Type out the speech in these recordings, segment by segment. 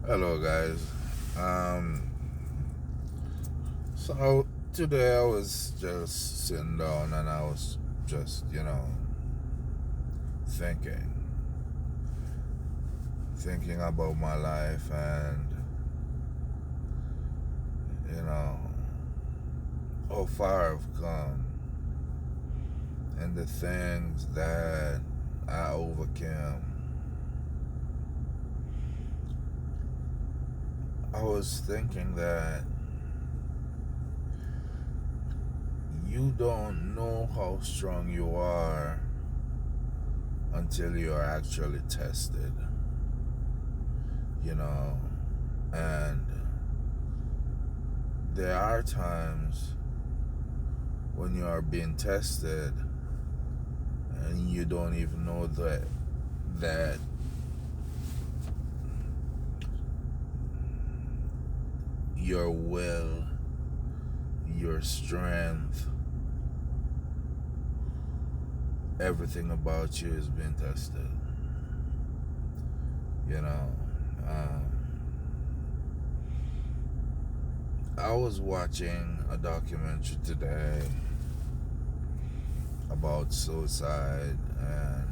Hello, guys. Um, so today I was just sitting down and I was just, thinking, thinking about my life and, you know, how far I've come and the things that I overcame. I was thinking that you don't know how strong you are until you're actually tested, you know, and there are times when you are being tested and you don't even know that your will, your strength, everything about you is being tested. You know, um, I was watching a documentary today about suicide and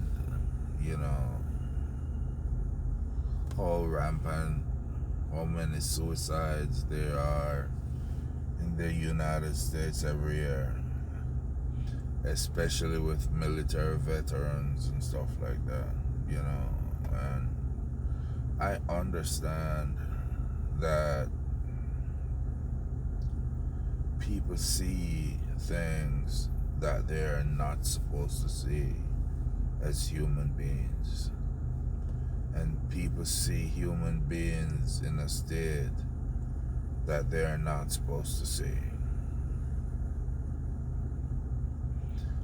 how rampant, how many suicides there are in the United States every year, especially with military veterans and stuff like that, and I understand that people see things that they're not supposed to see as human beings, and people see human beings in a state that they're not supposed to see,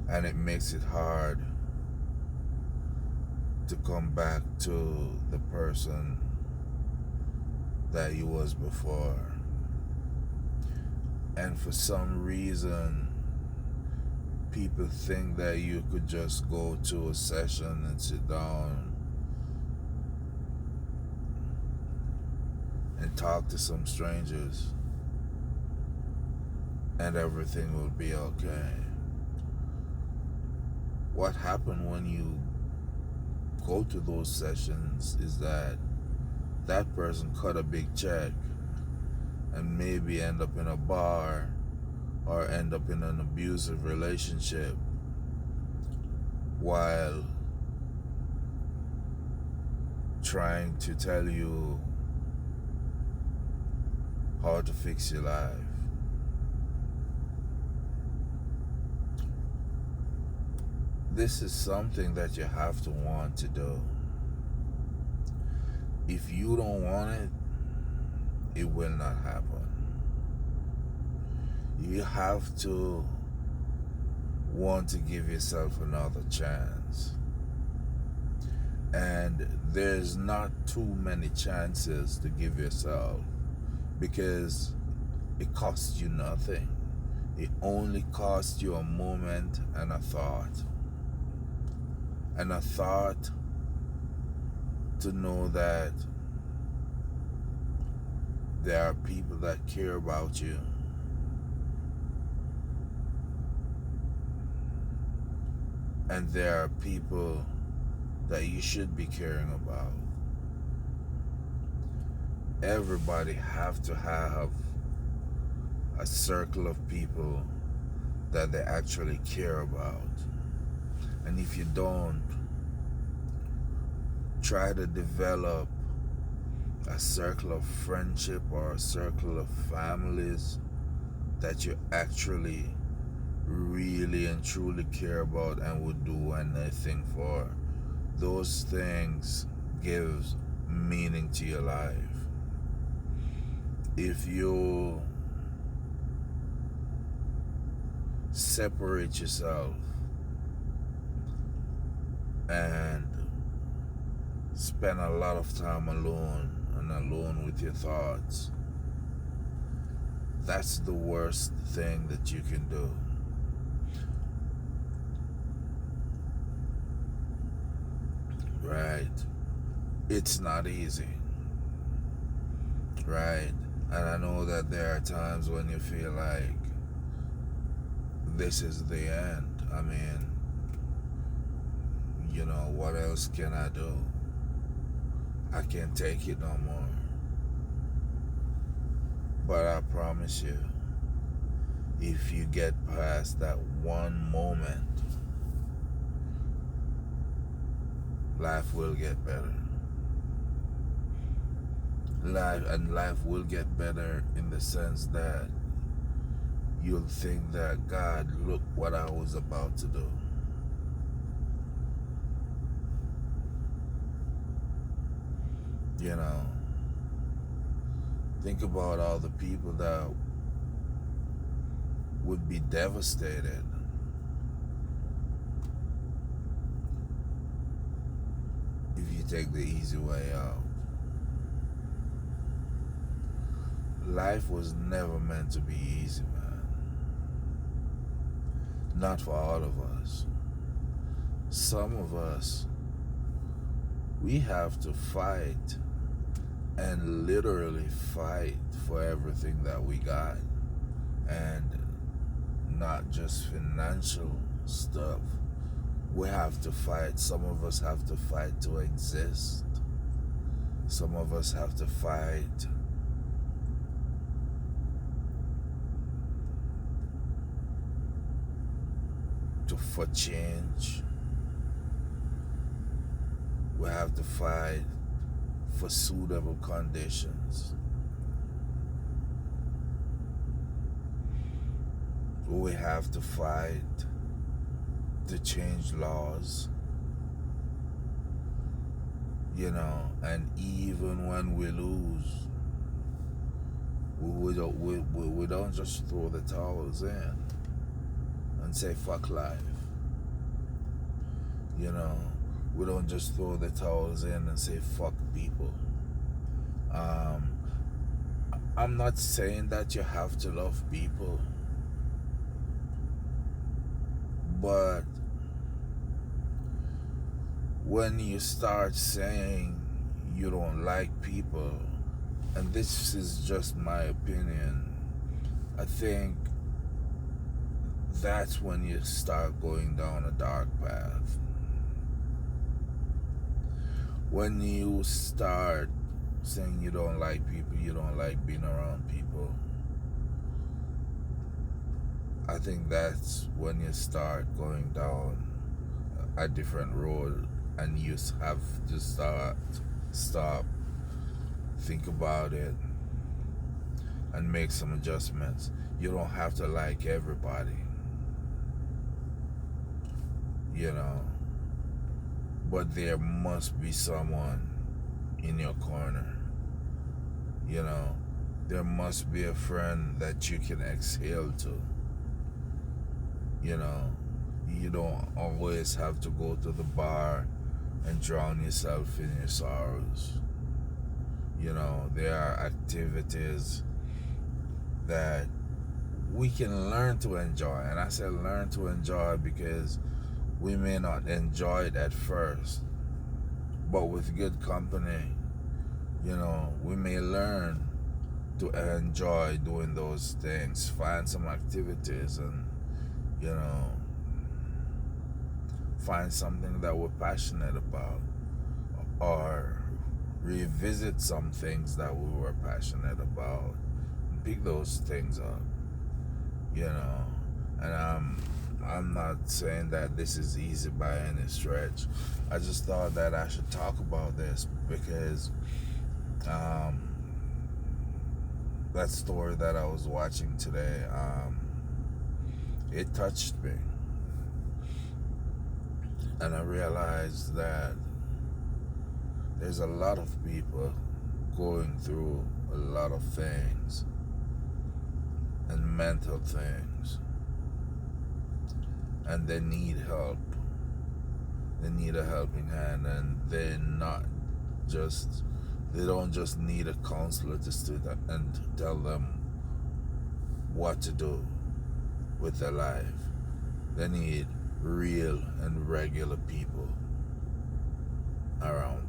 and it makes it hard to come back to the person that you was before. And for some reason, people think that you could just go to a session and sit down and talk to some strangers and everything will be okay. What happened when you go to those sessions is that that person cut a big check and maybe end up in a bar or end up in an abusive relationship while trying to tell you how to fix your life. This is something that you have to want to do. If you don't want it, it will not happen. You have to want to give yourself another chance. And there's not too many chances to give yourself because it costs you nothing. It only costs you a moment and a thought. And a thought to know that there are people that care about you. And there are people that you should be caring about. Everybody have to have a circle of people that they actually care about. And if you don't, try to develop a circle of friendship or a circle of families that you actually really and truly care about and would do anything for. Those things gives meaning to your life. If you separate yourself and spend a lot of time alone and alone with your thoughts, that's the worst thing that you can do. Right? It's not easy. right? And I know that there are times when you feel like this is the end. I mean, what else can I do? I can't take it no more. But I promise you, if you get past that one moment, life will get better. Life will get better in the sense that you'll think that, God, look what I was about to do. Think about all the people that would be devastated if you take the easy way out. Life was never meant to be easy, man. Not for all of us. Some of us, we have to fight and literally fight for everything that we got. And not just financial stuff. We have to fight. Some of us have to fight to exist. Some of us have to fight for change. We have to fight for suitable conditions. We have to fight to change laws. And even when we lose, we don't just throw the towels in and say fuck life. We don't just throw the towels in and say fuck people. I'm not saying that you have to love people, but when you start saying you don't like people, and this is just my opinion, I think that's when you start going down a dark path. When you start saying you don't like people, you don't like being around people, I think that's when you start going down a different road, and you have to stop, think about it, and make some adjustments. You don't have to like everybody, but there must be someone in your corner. There must be a friend that you can exhale to. You don't always have to go to the bar and drown yourself in your sorrows. There are activities that we can learn to enjoy. And I say learn to enjoy because we may not enjoy it at first, but with good company, we may learn to enjoy doing those things. Find some activities and, find something that we're passionate about, or revisit some things that we were passionate about and pick those things up, and I'm not saying that this is easy by any stretch. I just thought that I should talk about this because that story that I was watching today, it touched me. And I realized that there's a lot of people going through a lot of things and mental things, and they need help. They need a helping hand, and they don't just need a counselor to sit and tell them what to do with their life. They need real and regular people around